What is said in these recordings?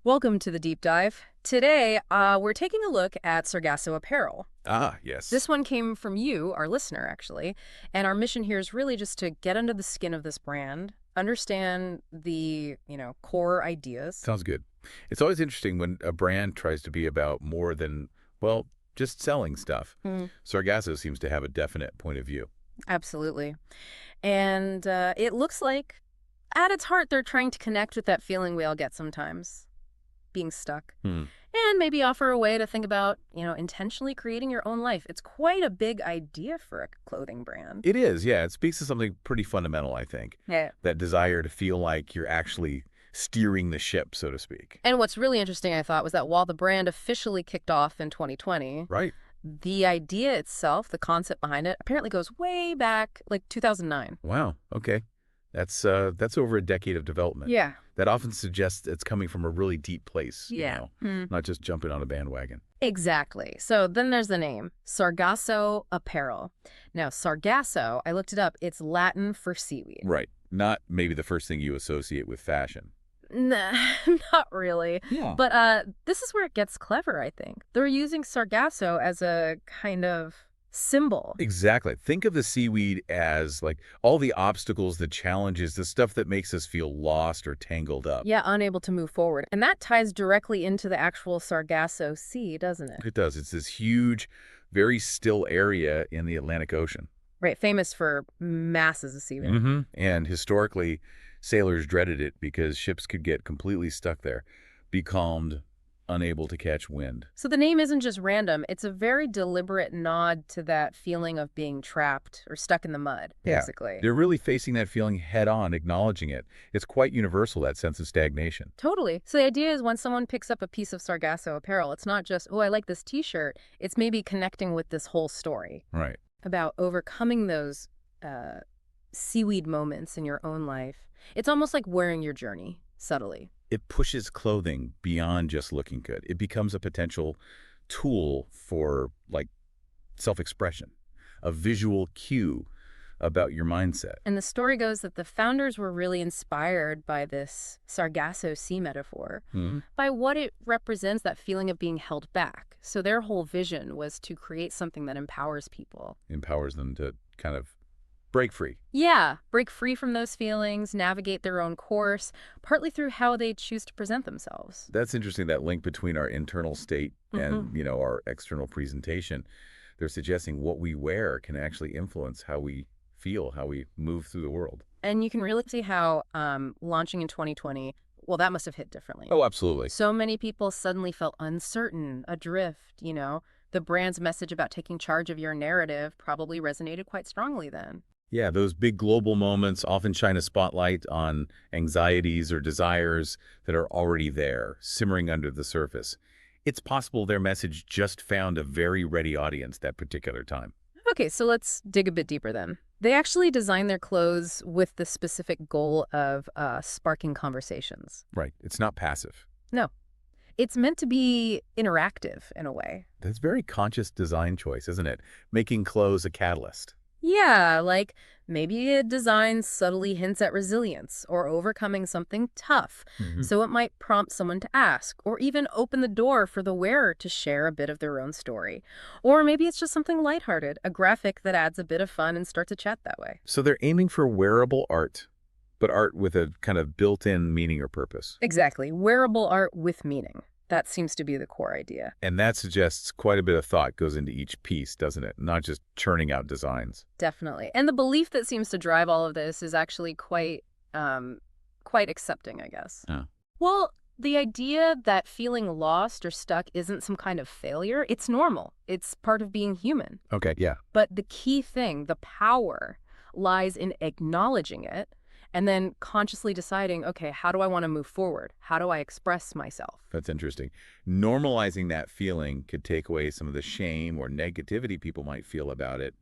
Welcome to the deep dive. Today, we're taking a look at Sargasso Apparel. Ah, yes. This one came from you, our listener, actually. And our mission here is really just to get under the skin of this brand, understand the, core ideas. Sounds good. It's always interesting when a brand tries to be about more than, well, just selling stuff. Sargasso seems to have a definite point of view. Absolutely. And it looks like, at its heart, they're trying to connect with that feeling we all get sometimes, being stuck. And maybe offer a way to think about, intentionally creating your own life. It's quite a big idea for a clothing brand. It is, yeah. It speaks to something pretty fundamental, I think. Yeah. That desire to feel like you're actually steering the ship, so to speak. And what's really interesting, I thought, was that while the brand officially kicked off in 2020, Right. the idea itself, the concept behind it, apparently goes way back, like 2009. Wow. Okay. That's over a decade of development. Yeah. That often suggests it's coming from a really deep place, Yeah. not just jumping on a bandwagon. Exactly. So then there's the name, Sargasso Apparel. Now, Sargasso, I looked it up, it's Latin for seaweed. Right. Not maybe the first thing you associate with fashion. Nah, not really. Yeah. But this is where it gets clever, I think. They're using Sargasso as a kind of symbol. Exactly. Think of the seaweed as like all the obstacles, the challenges, the stuff that makes us feel lost or tangled up. Yeah, unable to move forward. And that ties directly into the actual Sargasso Sea, doesn't it? It does. It's this huge, very still area in the Atlantic Ocean. Right, famous for masses of seaweed. And historically, sailors dreaded it because ships could get completely stuck there, becalmed, unable to catch wind. So the name isn't just random. It's a very deliberate nod to that feeling of being trapped or stuck in the mud, basically. Yeah, they're really facing that feeling head on, acknowledging it. It's quite universal, that sense of stagnation. Totally. So the idea is when someone picks up a piece of Sargasso apparel, it's not just, oh, I like this T-shirt. It's maybe connecting with this whole story Right. about overcoming those seaweed moments in your own life. It's almost like wearing your journey, subtly. It pushes clothing beyond just looking good. It becomes a potential tool for, like, self-expression, a visual cue about your mindset. And the story goes that the founders were really inspired by this Sargasso Sea metaphor, by what it represents, that feeling of being held back. So their whole vision was to create something that empowers people. Empowers them to kind of break free. Yeah, break free from those feelings, navigate their own course, partly through how they choose to present themselves. That's interesting, that link between our internal state and, our external presentation. They're suggesting what we wear can actually influence how we feel, how we move through the world. And you can really see how launching in 2020, well, that must have hit differently. Oh, absolutely. So many people suddenly felt uncertain, adrift, The brand's message about taking charge of your narrative probably resonated quite strongly then. Yeah, those big global moments often shine a spotlight on anxieties or desires that are already there, simmering under the surface. It's possible their message just found a very ready audience that particular time. Okay, so let's dig a bit deeper then. They actually designed their clothes with the specific goal of sparking conversations. Right. It's not passive. No. It's meant to be interactive in a way. That's a very conscious design choice, isn't it? Making clothes a catalyst. Yeah, like maybe a design subtly hints at resilience or overcoming something tough. So it might prompt someone to ask, or even open the door for the wearer to share a bit of their own story. Or maybe it's just something lighthearted, a graphic that adds a bit of fun and starts a chat that way. So they're aiming for wearable art, but art with a kind of built-in meaning or purpose. Exactly. Wearable art with meaning. That seems to be the core idea. And that suggests quite a bit of thought goes into each piece, doesn't it? Not just churning out designs. Definitely. And the belief that seems to drive all of this is actually quite accepting, I guess. Yeah. Well, the idea that feeling lost or stuck isn't some kind of failure, it's normal. It's part of being human. Okay, yeah. But the key thing, the power, lies in acknowledging it and then consciously deciding, okay, how do I want to move forward? How do I express myself? That's interesting. Normalizing that feeling could take away some of the shame or negativity people might feel about it,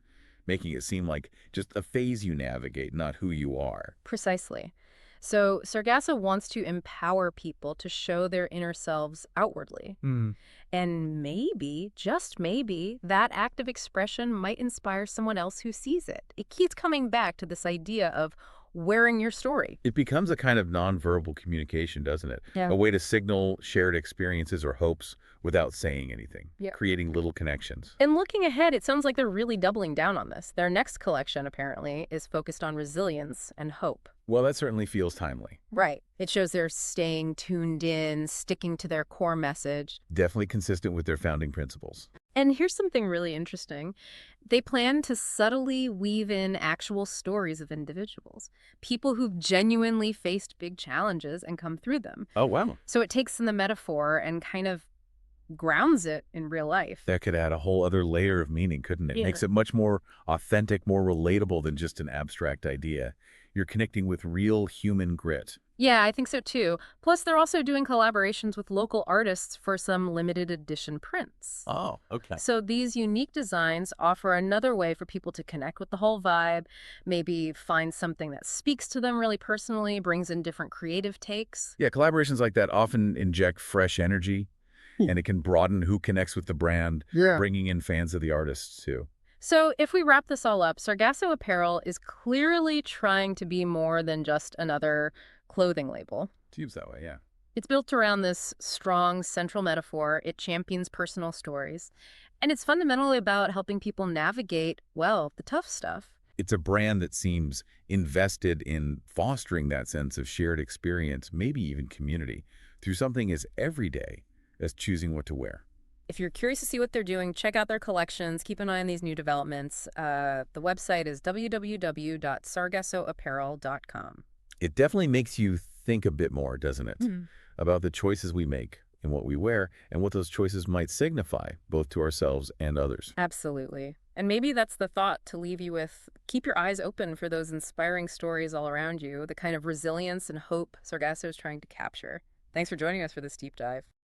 making it seem like just a phase you navigate, not who you are. Precisely. So Sargasso wants to empower people to show their inner selves outwardly. And maybe, just maybe, that act of expression might inspire someone else who sees it. It keeps coming back to this idea of wearing your story. It becomes a kind of nonverbal communication, doesn't it? Yeah. A way to signal shared experiences or hopes without saying anything, Yeah. creating little connections. And looking ahead, it sounds like they're really doubling down on this. Their next collection, apparently, is focused on resilience and hope. Well, that certainly feels timely. Right. It shows they're staying tuned in, sticking to their core message. Definitely consistent with their founding principles. And here's something really interesting. They plan to subtly weave in actual stories of individuals, people who've genuinely faced big challenges and come through them. Oh, wow. So it takes in the metaphor and kind of grounds it in real life. That could add a whole other layer of meaning, couldn't it? Yeah. Makes it much more authentic, more relatable than just an abstract idea. You're connecting with real human grit. Yeah, I think so too. Plus, they're also doing collaborations with local artists for some limited edition prints. Oh, okay. So these unique designs offer another way for people to connect with the whole vibe, maybe find something that speaks to them really personally, brings in different creative takes. Yeah, collaborations like that often inject fresh energy, and it can broaden who connects with the brand, Yeah. bringing in fans of the artists, too. So if we wrap this all up, Sargasso Apparel is clearly trying to be more than just another clothing label. Seems that way, yeah. It's built around this strong central metaphor. It champions personal stories. And it's fundamentally about helping people navigate, well, the tough stuff. It's a brand that seems invested in fostering that sense of shared experience, maybe even community, through something as everyday as choosing what to wear. If you're curious to see what they're doing, check out their collections. Keep an eye on these new developments. The website is www.sargassoapparel.com. It definitely makes you think a bit more, doesn't it, about the choices we make and what we wear and what those choices might signify, both to ourselves and others. Absolutely. And maybe that's the thought to leave you with. Keep your eyes open for those inspiring stories all around you, the kind of resilience and hope Sargasso is trying to capture. Thanks for joining us for this deep dive.